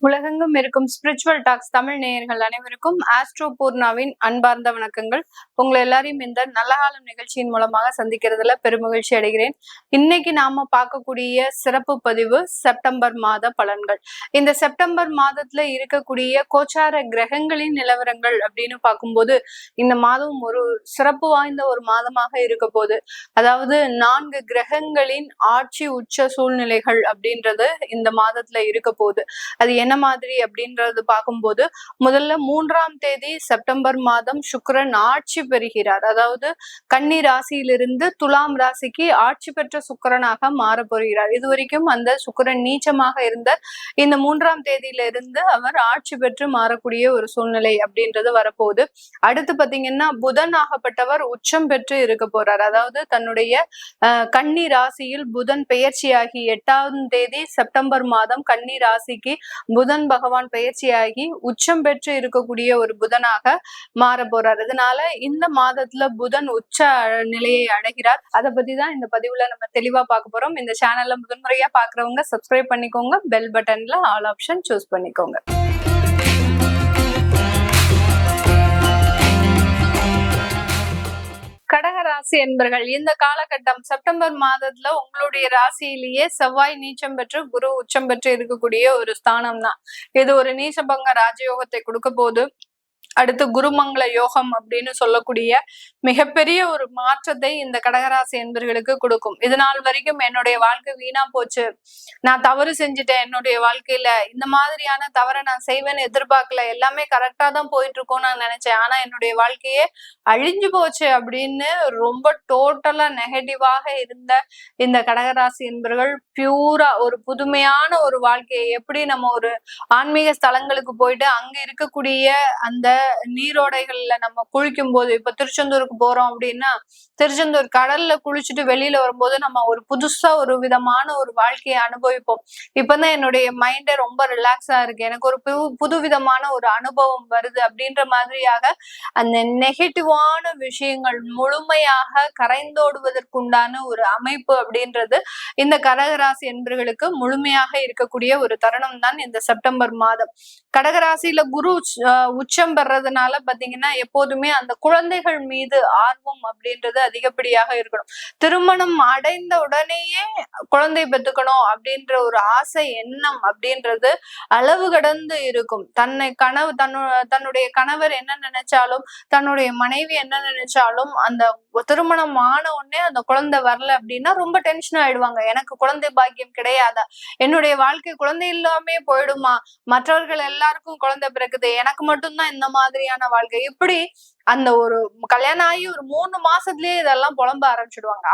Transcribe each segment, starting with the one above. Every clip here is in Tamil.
உலகெங்கும் இருக்கும் ஸ்பிரிச்சுவல் டாக்ஸ் தமிழ் நேயர்கள் அனைவருக்கும் ஆஸ்ட்ரோ பூர்ணாவின் அன்பார்ந்த வணக்கங்கள். உங்களை எல்லாரையும் இந்த நல்ல காலம் நிகழ்ச்சியின் மூலமாக சந்திக்கிறதுல பெருமகிழ்ச்சி அடைகிறேன். இன்னைக்கு நாம பார்க்கக்கூடிய சிறப்பு பதிவு செப்டம்பர் மாத பலன்கள். இந்த செப்டம்பர் மாதத்துல இருக்கக்கூடிய கோச்சார கிரகங்களின் நிலவரங்கள் அப்படின்னு பார்க்கும்போது இந்த மாதம் ஒரு சிறப்பு வாய்ந்த ஒரு மாதமாக இருக்க போகுது. அதாவது 4 கிரகங்களின் ஆட்சி உச்ச சூழ்நிலைகள் அப்படின்றது இந்த மாதத்துல இருக்க போகுது. அது என்ன மாதிரி அப்படின்றது பார்க்கும்போது முதல்ல 3ஆம் தேதி செப்டம்பர் மாதம் சுக்கிரன் ஆட்சி பெறுகிறார். அதாவது கன்னி ராசியிலிருந்து துலாம் ராசிக்கு ஆட்சி பெற்ற சுக்கிரனாக மாற போகிறார். இதுவரைக்கும் அந்த சுக்கிரன் நீச்சமாக இருந்த இந்த 3ஆம் தேதியிலிருந்து அவர் ஆட்சி பெற்று மாறக்கூடிய ஒரு சூழ்நிலை அப்படின்றது வரப்போகுது. அடுத்து பாத்தீங்கன்னா புதன் ஆகப்பட்டவர் உச்சம் பெற்று இருக்க போறார். அதாவது தன்னுடைய கன்னி ராசியில் புதன் பெயர்ச்சியாகி 8ஆம் தேதி செப்டம்பர் மாதம் கன்னி ராசிக்கு புதன் பகவான் பயிற்சியாகி உச்சம் பெற்று இருக்கக்கூடிய ஒரு புதனாக மாற போறார். இதனால இந்த மாதத்துல புதன் உச்ச நிலையை அடைகிறார். அதை பத்தி தான் இந்த பதிவுல நம்ம தெளிவா பார்க்க போறோம். இந்த சேனல்ல முதன்முறையா பாக்குறவங்க சப்ஸ்கிரைப் பண்ணிக்கோங்க, பெல் பட்டன்ல ஆல் ஆப்ஷன் சூஸ் பண்ணிக்கோங்க. கடகராசி என்பர்கள் இந்த காலகட்டம் செப்டம்பர் மாதத்துல உங்களுடைய ராசியிலேயே செவ்வாய் நீச்சம் பெற்று குரு உச்சம் பெற்று இருக்கக்கூடிய ஒரு ஸ்தானம் தான். இது ஒரு நீச்சபங்க ராஜயோகத்தை கொடுக்க போது. அடுத்து குருமங்கள யோகம் அப்படின்னு சொல்லக்கூடிய மிகப்பெரிய ஒரு மாற்றத்தை இந்த கடகராசி என்பர்களுக்கு கொடுக்கும். இது நாள் வரைக்கும் என்னுடைய வாழ்க்கை வீணா போச்சு, நான் தவறு செஞ்சுட்டேன், என்னுடைய வாழ்க்கையில இந்த மாதிரியான தவறை நான் செய்வேன்னு எதிர்பார்க்கல, எல்லாமே கரெக்டா தான் போயிட்டு இருக்கோம்னு நான் நினைச்சேன், ஆனா என்னுடைய வாழ்க்கையே அழிஞ்சு போச்சு அப்படின்னு ரொம்ப டோட்டலா நெகட்டிவாக இருந்த இந்த கடகராசி என்பர்கள் பியூரா ஒரு புதுமையான ஒரு வாழ்க்கையை எப்படி நம்ம ஒரு ஆன்மீக ஸ்தலங்களுக்கு போயிட்டு அங்க இருக்கக்கூடிய அந்த நீரோடைகள்ல நம்ம குளிக்கும் போது, இப்ப திருச்செந்தூருக்கு போறோம் அப்படின்னா திருச்செந்தூர் கடல்ல குளிச்சுட்டு வெளியில வரும்போது நம்ம ஒரு புதுசா ஒரு விதமான ஒரு வாழ்க்கையை அனுபவிப்போம். இப்பதான் என்னுடைய மைண்டே ரொம்ப ரிலாக்ஸா இருக்கு, எனக்கு ஒரு புது விதமான ஒரு அனுபவம் வருது அப்படின்ற மாதிரியாக அந்த நெகட்டிவான விஷயங்கள் முழுமையாக கரைந்தோடுவதற்குண்டான ஒரு அமைப்பு அப்படின்றது இந்த கடகராசி என்பர்களுக்கு முழுமையாக இருக்கக்கூடிய ஒரு தருணம் தான் இந்த செப்டம்பர் மாதம். கடகராசியில குரு உச்சம் பெறதுனால பாத்தீங்கன்னா எப்போதுமே அந்த குழந்தைகள் மீது ஆர்வம் அப்படின்றது அதிகப்படியாக இருக்கணும். திருமணம் அடைந்த உடனேயே குழந்தை பெற்றுக்கணும் அப்படின்ற ஒரு ஆசை எண்ணம் அப்படின்றது அளவு கடந்து இருக்கும். தன்னுடைய கணவர் என்ன நினைச்சாலும், தன்னுடைய மனைவி என்ன நினைச்சாலும், அந்த திருமணம் ஆன உடனே அந்த குழந்தை வரல அப்படின்னா ரொம்ப டென்ஷன் ஆயிடுவாங்க. எனக்கு குழந்தை பாக்கியம் கிடையாதா, என்னுடைய வாழ்க்கை குழந்தை இல்லாமே போயிடுமா, மற்றவர்கள் எல்லாருக்கும் குழந்தை பிறக்குது, எனக்கு மட்டும்தான் இந்த மாதிரியான வாழ்க்கை, இப்படி அந்த ஒரு கல்யாணம் ஆகி ஒரு 3 மாசத்துலயே இதெல்லாம் புலம்ப ஆரம்பிச்சிடுவாங்க.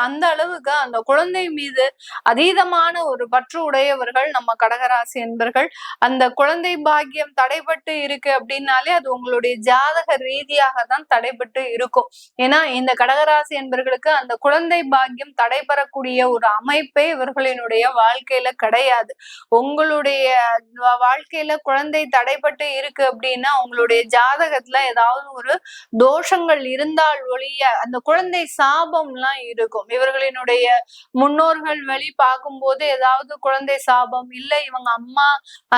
அந்த அளவுக்கு அந்த குழந்தை மீது அதீதமான ஒரு பற்று உடையவர்கள் நம்ம கடகராசி என்பர்கள். அந்த குழந்தை பாக்கியம் தடைபட்டு இருக்கு அப்படின்னாலே அது உங்களுடைய ஜாதக ரீதியாக தான் தடைபட்டு இருக்கும். ஏன்னா இந்த கடகராசி என்பர்களுக்கு அந்த குழந்தை பாக்கியம் தடைபெறக்கூடிய ஒரு அமைப்பே இவர்களினுடைய வாழ்க்கையில கிடையாது. உங்களுடைய வாழ்க்கையில குழந்தை தடைபட்டு இருக்கு அப்படின்னா உங்களுடைய ஜாதகத்துல ஏதாவது ஒரு தோஷங்கள் இருந்தால் ஒழிய அந்த குழந்தை சாபம் எல்லாம் இருக்கும். இவர்களினுடைய முன்னோர்கள் வழி பார்க்கும்போது ஏதாவது குழந்தை சாபம், இல்லை இவங்க அம்மா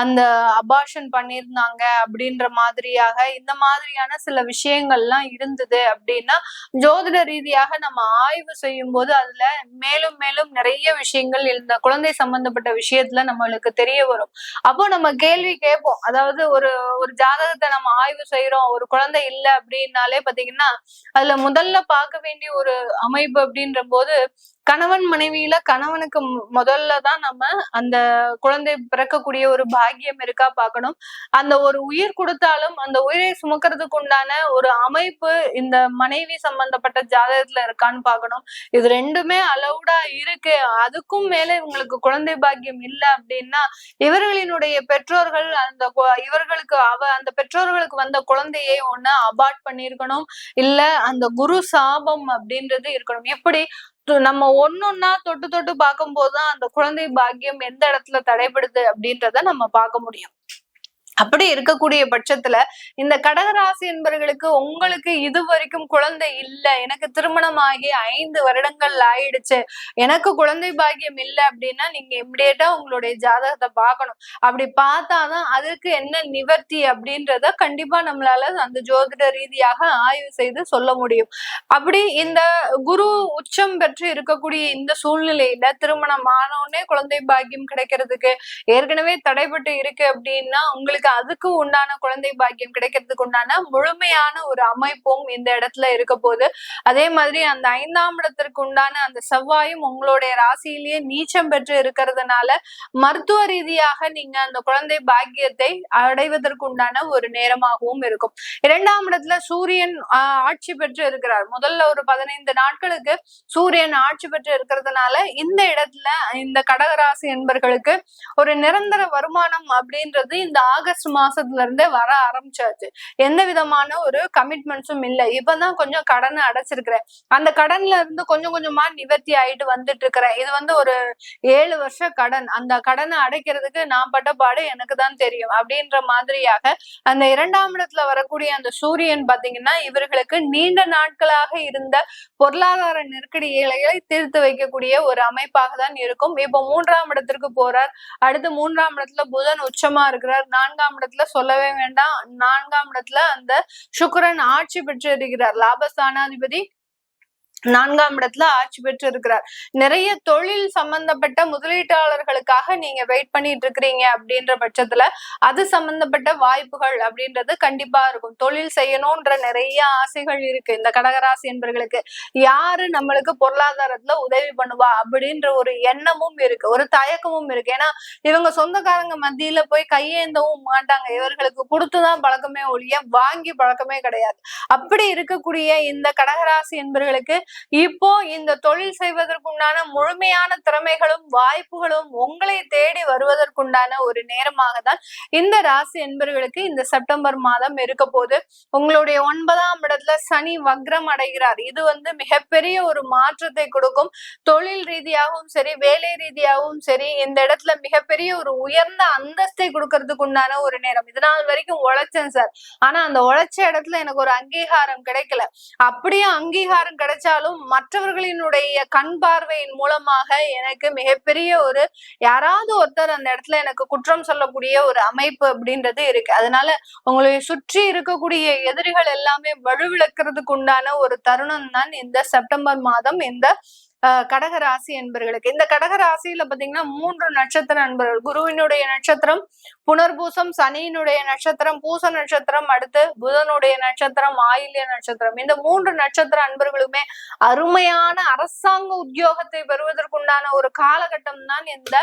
அந்த அபார்ஷன் பண்ணியிருந்தாங்க அப்படின்ற மாதிரியாக இந்த மாதிரியான சில விஷயங்கள்லாம் இருந்தது அப்படின்னா ஜோதிட ரீதியாக நம்ம ஆய்வு செய்யும் போது அதுல மேலும் மேலும் நிறைய விஷயங்கள் இந்த குழந்தை சம்பந்தப்பட்ட விஷயத்துல நம்மளுக்கு தெரிய வரும். அப்போ நம்ம கேள்வி கேட்போம். அதாவது ஒரு ஜாதகத்தை நம்ம ஆய்வு செய்யறோம், ஒரு குழந்தை இல்லை அப்படின்னாலே பாத்தீங்கன்னா அதுல முதல்ல பார்க்க வேண்டிய ஒரு அமைப்பு அப்படின்ற போது கணவன் மனைவியில கணவனுக்கு முதல்ல தான் நம்ம அந்த குழந்தை பிறக்கக்கூடிய ஒரு பாக்கியம் இருக்கா பார்க்கணும். அந்த ஒரு உயிர் கொடுத்தாலும் அந்த உயிரை சுமக்கிறதுக்கு உண்டான ஒரு அமைப்பு இந்த மனைவி சம்பந்தப்பட்ட ஜாதகத்துல இருக்கான்னு பார்க்கணும். இது ரெண்டுமே அலௌடா இருக்கு, அதுக்கும் மேல இவங்களுக்கு குழந்தை பாக்கியம் இல்லை அப்படின்னா இவர்களினுடைய பெற்றோர்கள் அந்த பெற்றோர்களுக்கு வந்த குழந்தையை ஒண்ணு அபார்ட் பண்ணிருக்கணும், இல்ல அந்த குரு சாபம் அப்படின்றது இருக்கணும். எப்படி நம்ம ஒன்னொன்னா தொட்டு தொட்டு பார்க்கும் போதுதான் அந்த குழந்தை பாக்கியம் எந்த இடத்துல தடைபடுது அப்படின்றத நம்ம பார்க்க முடியும். அப்படி இருக்கக்கூடிய பட்சத்துல இந்த கடகராசி என்பவர்களுக்கு உங்களுக்கு இது வரைக்கும் குழந்தை இல்ல, எனக்கு திருமணம் ஆகி 5 வருடங்கள் ஆயிடுச்சு, எனக்கு குழந்தை பாக்கியம் இல்லை அப்படின்னா நீங்க இம்மிடியேட்டா உங்களுடைய ஜாதகத்தை பார்க்கணும். அப்படி பார்த்தாதான் அதுக்கு என்ன நிவர்த்தி அப்படின்றத கண்டிப்பா நம்மளால அந்த ஜோதிட ரீதியாக ஆய்வு செய்து சொல்ல முடியும். அப்படி இந்த குரு உச்சம் பெற்று இருக்கக்கூடிய இந்த சூழ்நிலையில திருமணம் ஆனவுடனே குழந்தை பாக்கியம் கிடைக்கிறதுக்கு ஏற்கனவே தடைபட்டு இருக்கு அப்படின்னா உங்களுக்கு அதுக்கு உண்டான குழந்தை பாக்கியம் கிடைக்கிறதுக்கு உண்டான முழுமையான ஒரு அமைப்பும் இந்த இடத்துல இருக்க போது. அதே மாதிரி அந்த 5ஆம் இடத்திற்கு உண்டான அந்த செவ்வாயும் உங்களுடைய ராசியிலேயே நீச்சம் பெற்று இருக்கிறதுனால மருத்துவ ரீதியாக நீங்க அந்த குழந்தை பாக்கியத்தை அடைவதற்கு உண்டான ஒரு நேரமாகவும் இருக்கும். 2ஆம் இடத்துல சூரியன் ஆட்சி பெற்று இருக்கிறார். முதல்ல ஒரு 15 நாட்களுக்கு சூரியன் ஆட்சி பெற்று இருக்கிறதுனால இந்த இடத்துல இந்த கடகராசி என்பர்களுக்கு ஒரு நிரந்தர வருமானம் அப்படின்றது இந்த ஆகஸ்ட் மாசத்துல இருந்தே வர ஆரம்பிச்சாச்சு. எந்த விதமான ஒரு கமிட்மெண்ட்ஸும் இல்லை. இப்பதான் கொஞ்சம் கடனை அடைச்சிருக்கிறேன், அந்த கடன்ல இருந்து கொஞ்சம் கொஞ்சமா நிவர்த்தி ஆயிட்டு வந்துட்டு இருக்கிறேன். இது ஒரு 7 வருஷ கடன், அந்த கடனை அடைக்கிறதுக்கு நான் பட்ட பாடு எனக்கு தான் தெரியும் அப்படின்ற மாதிரியாக அந்த 2ஆம் இடத்துல வரக்கூடிய அந்த சூரியன் பாத்தீங்கன்னா இவர்களுக்கு நீண்ட நாட்களாக இருந்த பொருளாதார நெருக்கடிகளை தீர்த்து வைக்கக்கூடிய ஒரு அமைப்பாக தான் இருக்கும். இப்போ 3ஆம் இடத்திற்கு போறார். அடுத்து 3ஆம் இடத்துல புதன் உச்சமா இருக்கிறார். 4ஆம் இடத்துல சொல்லவே வேண்டாம், 4ஆம் இடத்துல அந்த சுக்கிரன் ஆட்சி பெற்று இருக்கிறார். லாபஸ்தானாதிபதி 4ஆம் இடத்துல ஆட்சி பெற்று இருக்கிறார். நிறைய தொழில் சம்பந்தப்பட்ட முதலீட்டாளர்களுக்காக நீங்க வெயிட் பண்ணிட்டு இருக்கிறீங்க அப்படின்ற பட்சத்துல அது சம்பந்தப்பட்ட வாய்ப்புகள் அப்படின்றது கண்டிப்பா இருக்கும். தொழில் செய்யணும்ன்ற நிறைய ஆசைகள் இருக்கு இந்த கடகராசி என்பவர்களுக்கு. யாரு நம்மளுக்கு பொருளாதாரத்துல உதவி பண்ணுவா அப்படின்ற ஒரு எண்ணமும் இருக்கு, ஒரு தயக்கமும் இருக்கு. ஏன்னா இவங்க சொந்தக்காரங்க மத்தியில போய் கையேந்தவும் மாட்டாங்க, இவர்களுக்கு கொடுத்துதான் பழக்கமே ஒழிய வாங்கி பழக்கமே கிடையாது. அப்படி இருக்கக்கூடிய இந்த கடகராசி என்பவர்களுக்கு இப்போ இந்த தொழில் செய்வதற்குண்டான முழுமையான திறமைகளும் வாய்ப்புகளும் உங்களை தேடி வருவதற்குண்டான ஒரு நேரமாக தான் இந்த ராசி என்பவர்களுக்கு இந்த செப்டம்பர் மாதம் இருக்க போது. உங்களுடைய 9ஆம் இடத்துல சனி வக்ரம் அடைகிறார். இது மிகப்பெரிய ஒரு மாற்றத்தை கொடுக்கும். தொழில் ரீதியாகவும் சரி, வேலை ரீதியாகவும் சரி, இந்த இடத்துல மிகப்பெரிய ஒரு உயர்ந்த அந்தஸ்தை கொடுக்கறதுக்கு உண்டான ஒரு நேரம். இதனால் வரைக்கும் உழைச்சேன் சார், ஆனா அந்த உழைச்ச இடத்துல எனக்கு ஒரு அங்கீகாரம் கிடைக்கல. அப்படியே அங்கீகாரம் கிடைச்சாலும் மற்றவர்களினுடைய கண் பார்வையின் மூலமாக எனக்கு மிகப்பெரிய ஒரு யாராவது ஒருத்தர் அந்த இடத்துல எனக்கு குற்றம் சொல்லக்கூடிய ஒரு அமைப்பு அப்படின்றது இருக்கு. அதனால உங்களை சுற்றி இருக்கக்கூடிய எதிரிகள் எல்லாமே வலுவிழக்கிறதுக்கு உண்டான ஒரு தருணம் தான் இந்த செப்டம்பர் மாதம் இந்த கடகராசி என்பர்களுக்கு. இந்த கடகராசியில பாத்தீங்கன்னா 3 நட்சத்திர அன்பர்கள். குருவினுடைய நட்சத்திரம் புனர்பூசம், சனியினுடைய நட்சத்திரம் பூச நட்சத்திரம், அடுத்து புதனுடைய நட்சத்திரம் ஆயில்ய நட்சத்திரம். இந்த 3 நட்சத்திர அன்பர்களுமே அருமையான அரசாங்க உத்தியோகத்தை பெறுவதற்குண்டான ஒரு காலகட்டம் தான் இந்த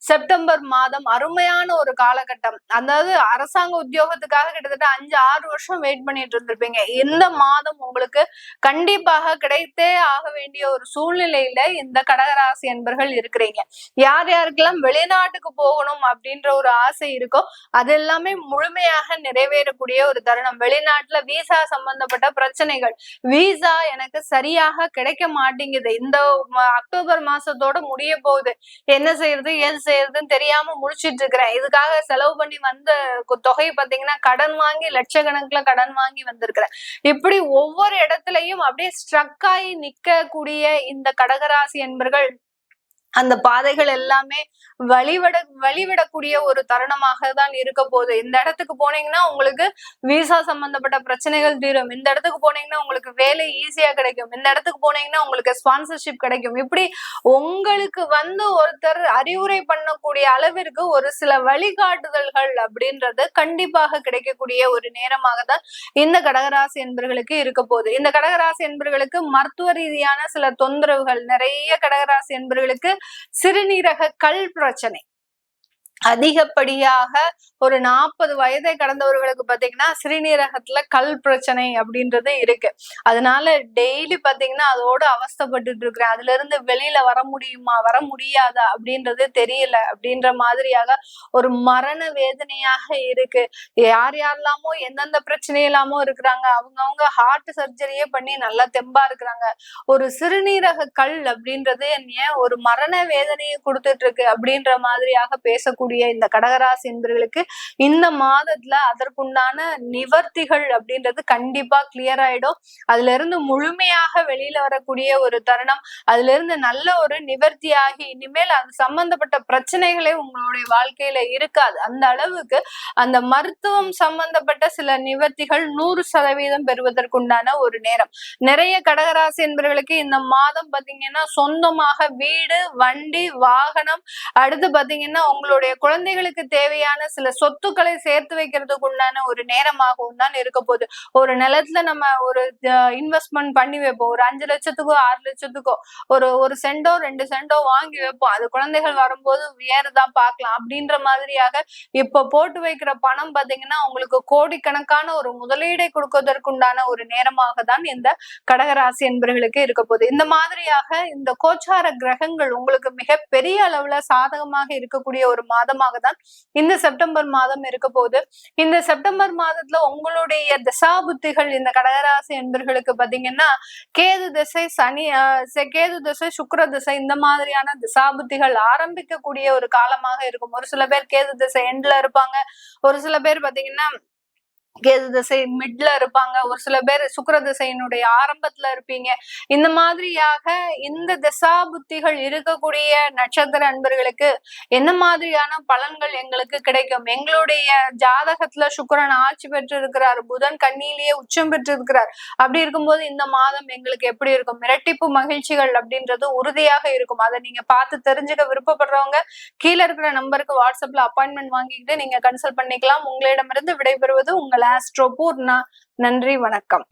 செப்டம்பர் மாதம். அருமையான ஒரு காலகட்டம். அதாவது அரசாங்க உத்தியோகத்துக்காக கிட்டத்தட்ட 5-6 வருஷம் வெயிட் பண்ணிட்டு இருந்திருப்பீங்க. இந்த மாதம் உங்களுக்கு கண்டிப்பாக கிடைத்தே ஆக வேண்டிய ஒரு சூழ்நிலையில இந்த கடகராசி என்பர்கள் இருக்கிறீங்க. யார் யாருக்கெல்லாம் வெளிநாட்டுக்கு போகணும் அப்படின்ற ஒரு ஆசை இருக்கோ அது எல்லாமே முழுமையாக நிறைவேறக்கூடிய ஒரு தருணம். வெளிநாட்டுல வீசா சம்பந்தப்பட்ட பிரச்சனைகள், வீசா எனக்கு சரியாக கிடைக்க மாட்டேங்குது, இந்த அக்டோபர் மாசத்தோட முடிய போகுது, என்ன செய்யறது ஏது செய்யறதுன்னு தெரியாம முடிச்சிட்டு இருக்கிறேன், இதுக்காக செலவு பண்ணி வந்த தொகை பாத்தீங்கன்னா கடன் வாங்கி லட்சக்கணக்குல கடன் வாங்கி வந்திருக்கிறேன். இப்படி ஒவ்வொரு இடத்துலயும் அப்படியே ஸ்ட்ரக் ஆகி நிக்கக்கூடிய இந்த கடகராசி என்பர்கள் அந்த பாதைகள் எல்லாமே வழிவிடக்கூடிய ஒரு தருணமாக தான் இருக்க போகுது. இந்த இடத்துக்கு போனீங்கன்னா உங்களுக்கு விசா சம்பந்தப்பட்ட பிரச்சனைகள் தீரும், இந்த இடத்துக்கு போனீங்கன்னா உங்களுக்கு வேலை ஈஸியா கிடைக்கும், இந்த இடத்துக்கு போனீங்கன்னா உங்களுக்கு ஸ்பான்சர்ஷிப் கிடைக்கும். இப்படி உங்களுக்கு ஒருத்தர் அறிவுரை பண்ணக்கூடிய அளவிற்கு ஒரு சில வழிகாட்டுதல்கள் அப்படின்றது கண்டிப்பாக கிடைக்கக்கூடிய ஒரு நேரமாக தான் இந்த கடகராசி என்பர்களுக்கு இருக்க போகுது. இந்த கடகராசி என்பர்களுக்கு மருத்துவ ரீதியான சில தொந்தரவுகள், நிறைய கடகராசி என்பர்களுக்கு சிறுநீரக கல் பிரச்சனை அதிகப்படியாக ஒரு 40 வயதை கடந்தவர்களுக்கு பாத்தீங்கன்னா சிறுநீரகத்துல கல் பிரச்சனை அப்படின்றது இருக்கு. அதனால டெய்லி பாத்தீங்கன்னா அதோட அவஸ்தப்பட்டு இருக்கிறேன், அதுல இருந்து வெளியில வர முடியுமா வர முடியாதா அப்படின்றது தெரியல அப்படின்ற மாதிரியாக ஒரு மரண வேதனையாக இருக்கு. யார் யாரெல்லாமோ எந்தெந்த பிரச்சனை இல்லாமோ இருக்கிறாங்க, அவங்க ஹார்ட் சர்ஜரியே பண்ணி நல்லா தெம்பா இருக்கிறாங்க. ஒரு சிறுநீரக கல் அப்படின்றது என்ன ஒரு மரண வேதனையை கொடுத்துட்டு இருக்கு அப்படின்ற மாதிரியாக பேசக்கூடிய இருக்கக்கூடிய இந்த கடகராசி என்பவர்களுக்கு இந்த மாதத்துல அதற்குண்டான நிவர்த்திகள் அப்படின்றது கண்டிப்பா கிளியர் ஆயிடும். அதுல இருந்து முழுமையாக வெளியில வரக்கூடிய ஒரு தருணம், அதுல இருந்து நல்ல ஒரு நிவர்த்தியாகி இனிமேல் அது சம்பந்தப்பட்ட பிரச்சனைகளே உங்களுடைய வாழ்க்கையில இருக்காது. அந்த அளவுக்கு அந்த மருத்துவம் சம்பந்தப்பட்ட சில நிவர்த்திகள் 100% பெறுவதற்குண்டான ஒரு நேரம். நிறைய கடகராசி என்பவர்களுக்கு இந்த மாதம் பாத்தீங்கன்னா சொந்தமாக வீடு, வண்டி, வாகனம், அடுத்து பாத்தீங்கன்னா உங்களுடைய குழந்தைகளுக்கு தேவையான சில சொத்துக்களை சேர்த்து வைக்கிறதுக்கு உண்டான ஒரு நேரமாகவும் தான் இருக்க போகுது. ஒரு நிலத்துல நம்ம ஒரு இன்வெஸ்ட்மெண்ட் பண்ணி வைப்போம். ஒரு 5 லட்சத்துக்கோ 6 லட்சத்துக்கோ ஒரு சென்டோ 2 சென்டோ வாங்கி வைப்போம். அது குழந்தைகள் வரும்போது வேறுதான் பார்க்கலாம் அப்படின்ற மாதிரியாக இப்ப போட்டு வைக்கிற பணம் பாத்தீங்கன்னா உங்களுக்கு கோடிக்கணக்கான ஒரு முதலீடை கொடுப்பதற்குண்டான ஒரு நேரமாக தான் இந்த கடகராசி என்பவர்களுக்கு இருக்க போகுது. இந்த மாதிரியாக இந்த கோச்சார கிரகங்கள் உங்களுக்கு மிக பெரிய அளவுல சாதகமாக இருக்கக்கூடிய ஒரு மாதமாக தான் இந்த செப்டம்பர் மாதம் இருக்க போகுது. இந்த செப்டம்பர் மாதத்துல உங்களுடைய தசாபுத்திகள் இந்த கடகராசி என்பவர்களுக்கு பாத்தீங்கன்னா கேது திசை, கேது திசை, சுக்கிர திசை, இந்த மாதிரியான திசாபுத்திகள் ஆரம்பிக்கக்கூடிய ஒரு காலமாக இருக்கும். ஒரு சில பேர் கேது திசை எண்ட்ல இருப்பாங்க, ஒரு சில பேர் பாத்தீங்கன்னா கேது திசை மிட்ல இருப்பாங்க, ஒரு சில பேர் சுக்கிர திசையினுடைய ஆரம்பத்துல இருப்பீங்க. இந்த மாதிரியாக இந்த திசா புத்திகள் இருக்கக்கூடிய நட்சத்திர அன்பர்களுக்கு என்ன மாதிரியான பலன்கள் எங்களுக்கு கிடைக்கும்? எங்களுடைய ஜாதகத்துல சுக்கிரன் ஆட்சி பெற்று இருக்கிறார், புதன் கன்னியிலேயே உச்சம் பெற்று இருக்கிறார். அப்படி இருக்கும்போது இந்த மாதம் எங்களுக்கு எப்படி இருக்கும்? இரட்டிப்பு மகிழ்ச்சிகள் அப்படின்றது உறுதியாக இருக்கும். அதை நீங்க பார்த்து தெரிஞ்சுக்க விருப்பப்படுறவங்க கீழே இருக்கிற நம்பருக்கு வாட்ஸ்அப்ல அப்பாயின்மெண்ட் வாங்கிக்கிட்டு நீங்க கன்சல்ட் பண்ணிக்கலாம். உங்களிடமிருந்து விடைபெறுவது உங்கள் ஆஸ்ட்ரோ பூர்ணா. நன்றி, வணக்கம்.